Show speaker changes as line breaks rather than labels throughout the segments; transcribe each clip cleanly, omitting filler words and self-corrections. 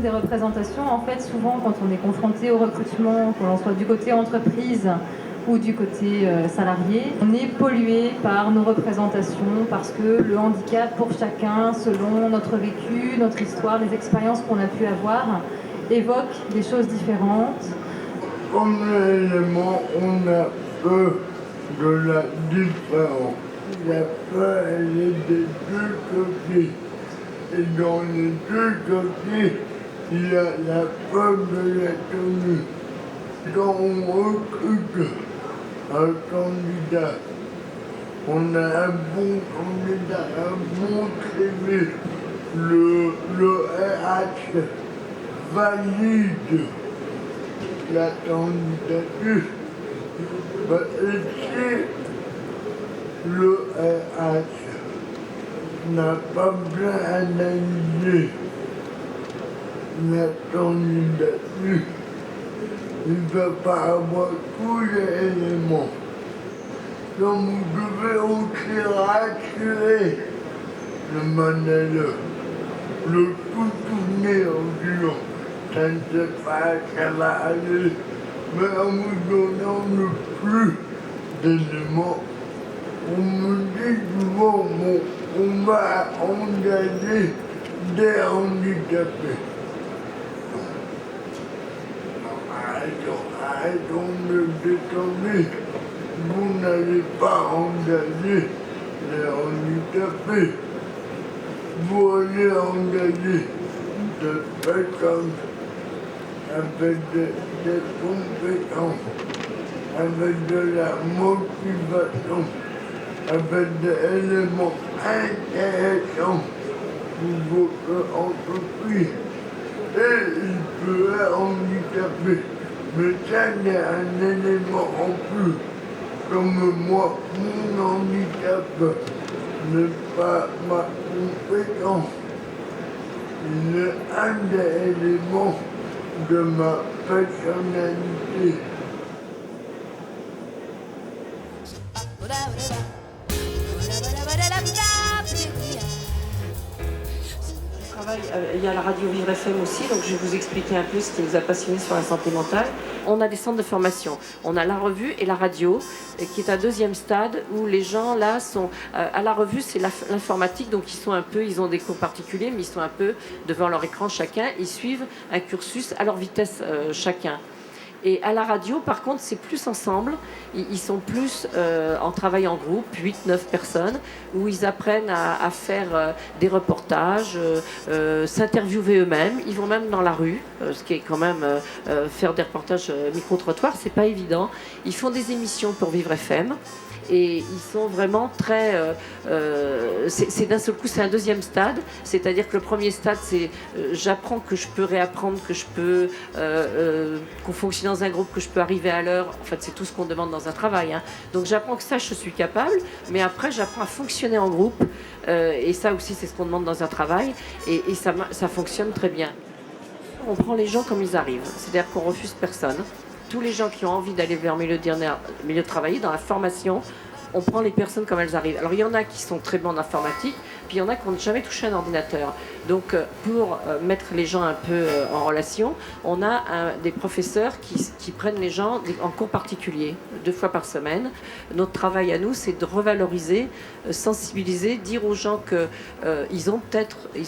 Des représentations, en fait, souvent quand on est confronté au recrutement, que l'on soit du côté entreprise ou du côté salarié, on est pollué par nos représentations parce que le handicap pour chacun, selon notre vécu, notre histoire, les expériences qu'on a pu avoir, évoque des choses différentes.
Comme élément, on a peur de la différence. La peur, elle est des deux côtés. Et dans les deux côtés, il y a la peur de l'inconnu. Quand on recrute un candidat, on a un bon candidat, un bon CV, le RH valide la candidature. Et si le RH n'a pas bien analysé la candidature, il ne va pas avoir tous les éléments. Donc vous devez aussi rassurer le manager, le tout tourner en disant ça ne sait pas, ça va aller, mais en vous donnant le plus d'éléments. On me dit souvent, bon, on va engager des handicapés. Arrêtons de déconner. Vous n'allez pas engager les handicapés. Vous allez engager des personnes avec des compétences, avec de la motivation, avec des éléments intéressants pour votre entreprise. Et il peut être handicapé. Mais ça, c'est un élément en plus. Comme moi, mon handicap n'est pas ma compétence. Il est un des éléments de ma personnalité.
Il y a la radio Vivre FM aussi, donc je vais vous expliquer un peu ce qui nous a passionnés sur la santé mentale. On a des centres de formation, on a la revue et la radio, qui est un deuxième stade où les gens là sont... à la revue, c'est l'informatique, donc ils ont des cours particuliers, mais ils sont un peu devant leur écran chacun, ils suivent un cursus à leur vitesse chacun. Et à la radio, par contre, c'est plus ensemble. Ils sont plus en travail en groupe, 8-9 personnes, où ils apprennent à faire des reportages, s'interviewer eux-mêmes. Ils vont même dans la rue, ce qui est quand même faire des reportages micro-trottoirs, c'est pas évident. Ils font des émissions pour Vivre FM. Et ils sont vraiment très... c'est d'un seul coup, c'est un deuxième stade. C'est-à-dire que le premier stade, c'est j'apprends que je peux réapprendre, que je peux... qu'on fonctionne dans un groupe, que je peux arriver à l'heure. En fait, c'est tout ce qu'on demande dans un travail. Hein. Donc j'apprends que ça, je suis capable. Mais après, j'apprends à fonctionner en groupe. Et ça aussi, c'est ce qu'on demande dans un travail. Et ça fonctionne très bien. On prend les gens comme ils arrivent. C'est-à-dire qu'on refuse personne. Tous les gens qui ont envie d'aller vers le milieu de travailler, dans la formation, on prend les personnes comme elles arrivent. Alors il y en a qui sont très bons en informatique, puis il y en a qui n'ont jamais touché un ordinateur. Donc pour mettre les gens un peu en relation, on a des professeurs qui prennent les gens en cours particulier, 2 fois par semaine. Notre travail à nous, c'est de revaloriser, sensibiliser, dire aux gens qu'ils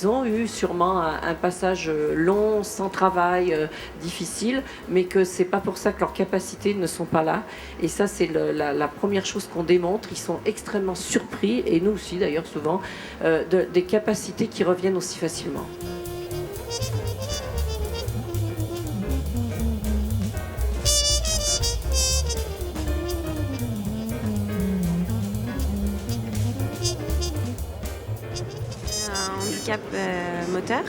ont eu sûrement un passage long, sans travail, difficile, mais que c'est pas pour ça que leurs capacités ne sont pas là. Et ça, c'est la première chose qu'on démontre. Ils sont extrêmement surpris, et nous aussi d'ailleurs souvent, des capacités qui reviennent aussi facilement.
handicap moteur.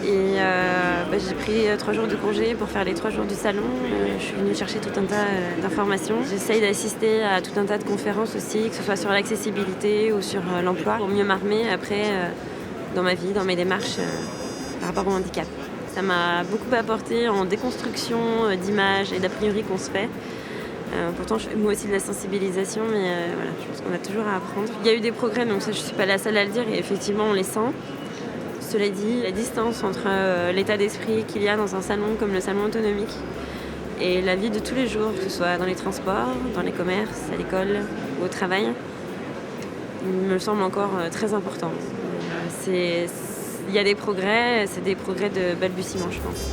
Et j'ai pris 3 jours de congé pour faire les 3 jours du salon. Je suis venue chercher tout un tas d'informations. J'essaye d'assister à tout un tas de conférences aussi, que ce soit sur l'accessibilité ou sur l'emploi, pour mieux m'armer après dans ma vie, dans mes démarches par rapport au handicap. Ça m'a beaucoup apporté en déconstruction d'images et d'a priori qu'on se fait. Pourtant, je fais moi aussi de la sensibilisation, mais voilà, je pense qu'on a toujours à apprendre. Il y a eu des progrès, donc ça, je ne suis pas la seule à le dire, et effectivement, on les sent. Cela dit, la distance entre l'état d'esprit qu'il y a dans un salon comme le salon autonomique et la vie de tous les jours, que ce soit dans les transports, dans les commerces, à l'école ou au travail, me semble encore très important. Il y a des progrès, c'est des progrès de balbutiement, je pense.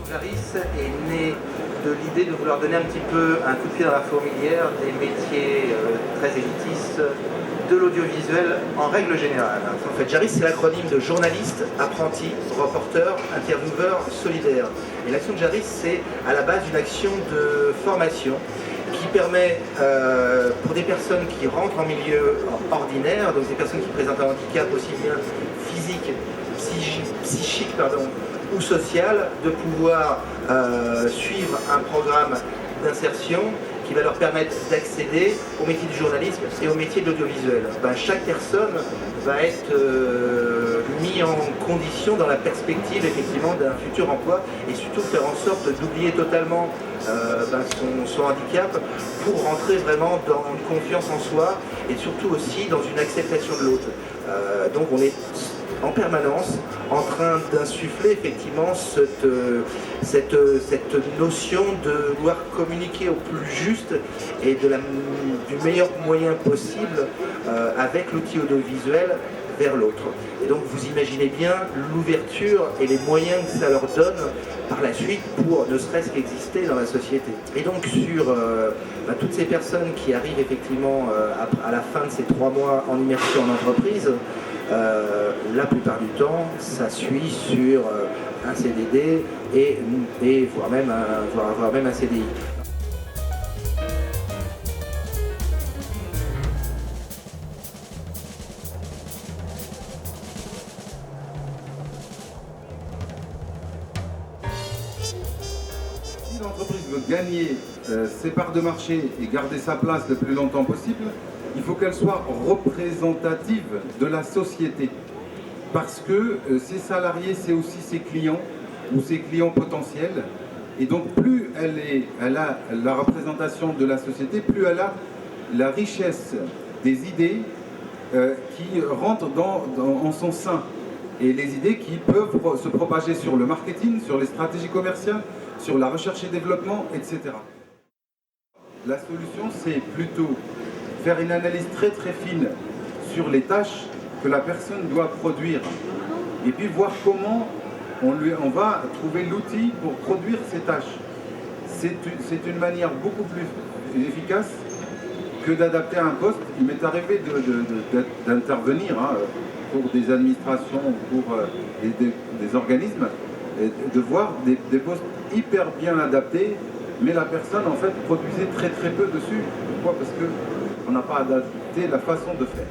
Jarris est né de l'idée de vouloir donner un petit peu un coup de pied dans la fourmilière des métiers très élitistes de l'audiovisuel en règle générale. En fait, Jarris, c'est l'acronyme de journaliste, apprenti, reporter, intervieweur, solidaire. Et l'action de Jarris, c'est à la base une action de formation qui permet pour des personnes qui rentrent en milieu ordinaire, donc des personnes qui présentent un handicap aussi bien physique, psychique, ou social, de pouvoir suivre un programme d'insertion qui va leur permettre d'accéder au métier du journalisme et au métier de l'audiovisuel. Chaque personne va être mis en condition dans la perspective effectivement d'un futur emploi et surtout faire en sorte d'oublier totalement son handicap pour rentrer vraiment dans une confiance en soi et surtout aussi dans une acceptation de l'autre. Donc on est en permanence en train d'insuffler effectivement cette notion de vouloir communiquer au plus juste et du meilleur moyen possible avec l'outil audiovisuel vers l'autre. Et donc vous imaginez bien l'ouverture et les moyens que ça leur donne par la suite pour ne serait-ce qu'exister dans la société. Et donc sur toutes ces personnes qui arrivent effectivement à la fin de ces 3 mois en immersion en entreprise, la plupart du temps, ça suit sur un CDD et voire même un CDI.
Si l'entreprise veut gagner ses parts de marché et garder sa place le plus longtemps possible, il faut qu'elle soit représentative de la société. Parce que ses salariés, c'est aussi ses clients ou ses clients potentiels. Et donc plus elle a la représentation de la société, plus elle a la richesse des idées qui rentrent en son sein. Et les idées qui peuvent se propager sur le marketing, sur les stratégies commerciales, sur la recherche et développement, etc. La solution, c'est plutôt faire une analyse très très fine sur les tâches que la personne doit produire et puis voir comment on va trouver l'outil pour produire ces tâches. C'est une manière beaucoup plus efficace que d'adapter un poste. Il m'est arrivé d'intervenir pour des administrations, pour des organismes, et de voir des postes hyper bien adaptés, mais la personne en fait produisait très très peu dessus. Pourquoi ? Parce qu'on n'a pas adapté la façon de faire.